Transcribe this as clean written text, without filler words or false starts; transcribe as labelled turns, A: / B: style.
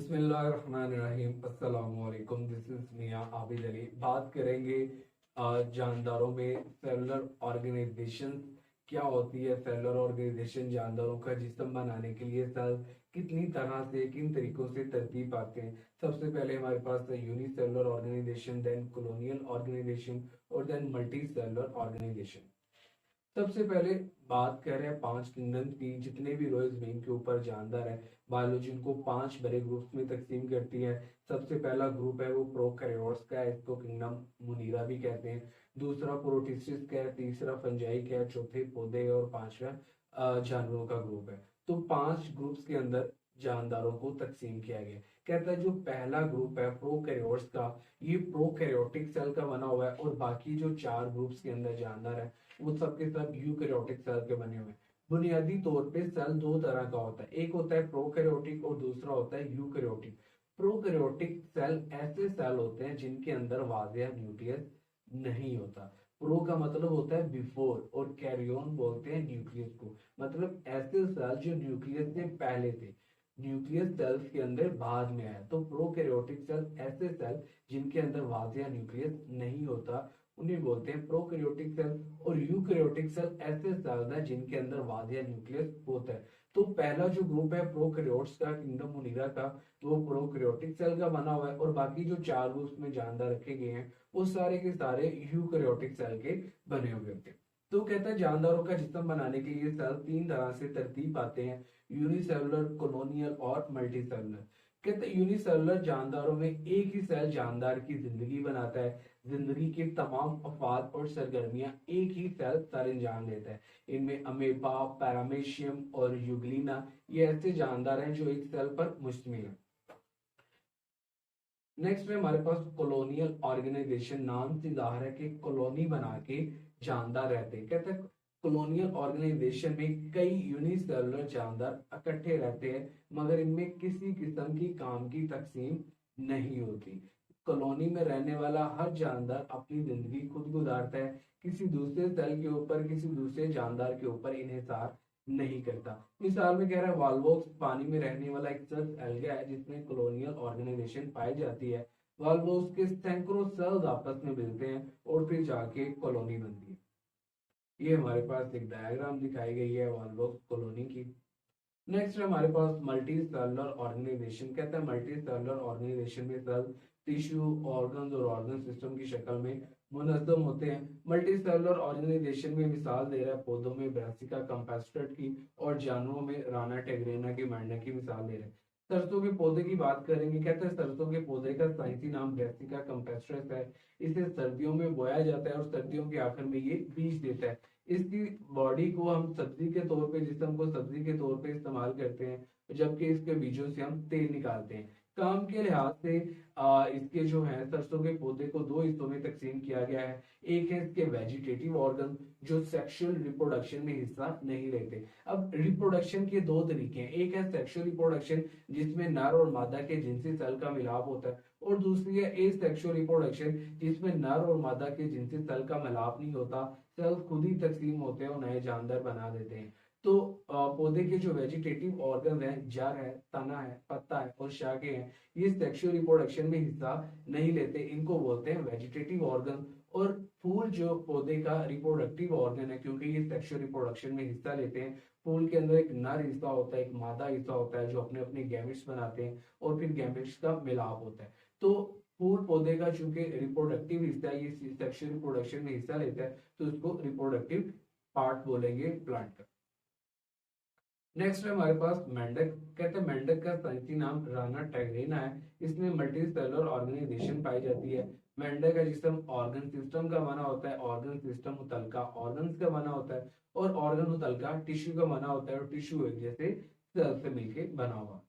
A: बिस्मिल्लाहिर्रहमानिर्रहीम। अस्सलामु अलैकुम। दिस इज मियां आबिद अली। बात करेंगे जानदारों में सेलुलर ऑर्गेनाइजेशन क्या होती है। सेलुलर ऑर्गेनाइजेशन जानदारों का जिस्म बनाने के लिए सेल कितनी तरह से किन तरीकों से तरतीब पाते हैं। सबसे पहले हमारे पास है unicellular organisation, then colonial organisation और देन मल्टी सेलुलर ऑर्गेनाइजेशन। सबसे पहले बात कर रहे हैं पांच किंगडम की। जितने भी रोए जमीन के ऊपर जानदार है, बायोलॉजी उनको पांच बड़े ग्रुप्स में तकसीम करती है। सबसे पहला ग्रुप है वो प्रोकैरियोट्स का है, इसको किंगडम मुनीरा भी कहते हैं। दूसरा प्रोटिस्टिस का है, तीसरा फंजाई का है, चौथे पौधे और पांचवा जानवरों का ग्रुप है। तो पांच ग्रुप्स के अंदर जानदारों को तकसीम किया गया। कहता है जो पहला ग्रुप है प्रोकैरियोट्स का, ये प्रोकैरियोटिक सेल का बना हुआ है और बाकी जो चार ग्रुप्स के अंदर जानदार है वो सब के सब यूकैरियोटिक सेल के बने हुए हैं। बुनियादी तौर पे सेल दो तरह का होता है, एक होता है प्रोकैरियोटिक और दूसरा होता है यूकैरियोटिक। प्रोकैरियोटिक सेल ऐसे सेल होते हैं जिनके अंदर वाज़ेह न्यूक्लियस नहीं होता। प्रो का मतलब होता है बिफोर और कैरियन बोलते हैं न्यूक्लियस को, मतलब ऐसे सेल जो न्यूक्लियस से पहले थे, न्यूक्लियस सेल्स के अंदर बाद में आया। तो प्रोकैरियोटिक सेल ऐसे सेल जिनके अंदर वाज़ेह न्यूक्लियस नहीं होता, उन्हें बोलते हैं प्रोकैरियोटिक सेल। और यूकैरियोटिक सेल ऐसे सेल हैं जिनके अंदर वाज़ेह न्यूक्लियस होता है। तो पहला जो ग्रुप है प्रोकैरियोट्स का, किंगडम मुनीरा का, वो प्रोकैरियोटिक सेल का बना हुआ है और बाकी जो चार ग्रुप्स में जानदार रखे गए हैं वो सारे के सारे यूकैरियोटिक सेल के बने हुए होते हैं। तो कहता है जानदारों का जिस्म बनाने के लिए सेल तीन तरह से तरतीब पाते हैं, यूनिसेलुलर, कॉलोनियल और मल्टी सेलुलर। कहते हैं यूनिसेलुलर जानदारों में एक ही सेल जानदार की जिंदगी बनाता है। जिंदगी के तमाम अफाद और सरगर्मियां एक ही सेल सर अंजाम देता है। इनमें अमेबा, पैरामीशियम और यूग्लिना ये ऐसे जानदार हैं जो एक सेल पर मुश्तमिल है। नेक्स्ट में हमारे पास कॉलोनियल ऑर्गेनाइजेशन। नाम से जाहिर है कि कॉलोनी बना के जानदार रहते हैं। कहते हैं कॉलोनियल ऑर्गेनाइजेशन में कई यूनिसेलुलर जानदार इकट्ठे रहते हैं मगर इनमें किसी किस्म की काम की तकसीम नहीं होती। कॉलोनी में रहने वाला हर जानदार अपनी जिंदगी खुद गुजारता है, किसी दूसरे सेल के ऊपर, किसी दूसरे जानदार के ऊपर इन्हिसार नहीं करता। मिसाल में कह रहा है वाल्वोक्स पानी में रहने वाला एक सर्फ एल्गा है जिसमें कॉलोनियल ऑर्गेनाइजेशन पाई जाती है। वाल्वोक्स के सैकड़ों सेल्स आपस में मिलते हैं और फिर जाके कॉलोनी बनती है। ये हमारे पास एक डायग्राम दिखाई गई है वाल्वोक्स कॉलोनी की। नेक्स्ट हमारे पास मल्टी सेलुलर ऑर्गेनाइजेशन। कहता है मल्टी सेलुलर ऑर्गेनाइजेशन में सेल टिश्यू, ऑर्गन्स और ऑर्गन सिस्टम की शक्ल में मुनज़्ज़म होते हैं। मल्टी सेलुलर ऑर्गेनाइजेशन में मिसाल दे रहा है पौधों में ब्रासिका कंपेस्ट्रेट की और जानवरों में राना टेग्रेना के मेंढक की मिसाल दे रहे हैं। सरसों के पौधे की बात करेंगे। कहते हैं सरसों के पौधे का साइंसी नाम ब्रासिका कंपेस्ट्रेट है। इसे सर्दियों में बोया जाता है और सर्दियों के आखिर में ये बीज देता है। इसकी बॉडी को हम सब्जी के तौर पे, जिसम को सब्जी के तौर पे इस्तेमाल करते हैं, जबकि इसके बीजों से हम तेल निकालते हैं। काम के लिहाज से इसके जो है सरसों के पौधे को दो हिस्सों में तकसीम किया गया है। एक है इसके वेजिटेटिव ऑर्गन जो सेक्सुअल रिप्रोडक्शन में हिस्सा नहीं लेते। अब रिप्रोडक्शन के दो तरीके हैं, एक है सेक्सुअल रिप्रोडक्शन जिसमें नर और मादा के जिनसी सेल का मिलाप होता है और दूसरी है एसेक्सुअल रिप्रोडक्शन जिसमें नर और मादा के जिनसी सेल का मिलाप नहीं होता, सेल्स खुद ही तकसीम होते हैं और नए जानदार बना देते हैं। तो पौधे के जो वेजिटेटिव ऑर्गन है, जड़ है, तना है, पत्ता है और शाखें हैं, ये सेक्सुअल रिप्रोडक्शन में हिस्सा नहीं लेते, इनको बोलते हैं वेजिटेटिव ऑर्गन। और फूल जो पौधे का रिप्रोडक्टिव ऑर्गन है क्योंकि ये सेक्सुअल रिप्रोडक्शन में हिस्सा लेते हैं। फूल के अंदर एक नर हिस्सा होता है, एक मादा हिस्सा होता है जो अपने अपने गैमेट्स बनाते हैं और फिर गैमेट्स का मिलाप होता है। तो फूल पौधे का चूंकि रिप्रोडक्टिव हिस्सा है, ये सेक्सुअल रिप्रोडक्शन में हिस्सा लेता है, तो इसको रिप्रोडक्टिव पार्ट बोलेंगे प्लांट का। नेक्स्ट है हमारे पास मेंढक। कहते हैं मेंढक का साइंसी नाम राना टेग्रेना है। इसमें मल्टी सेलुलर ऑर्गेनाइजेशन पाई जाती है। मेंढक का जिस्म ऑर्गन सिस्टम का बना होता है, ऑर्गन सिस्टम मुतलका ऑर्गन्स का बना होता है और ऑर्गन मुतलका टिश्यू का बना होता है और टिश्यू एक जैसे सेल से मिलकर बना हुआ।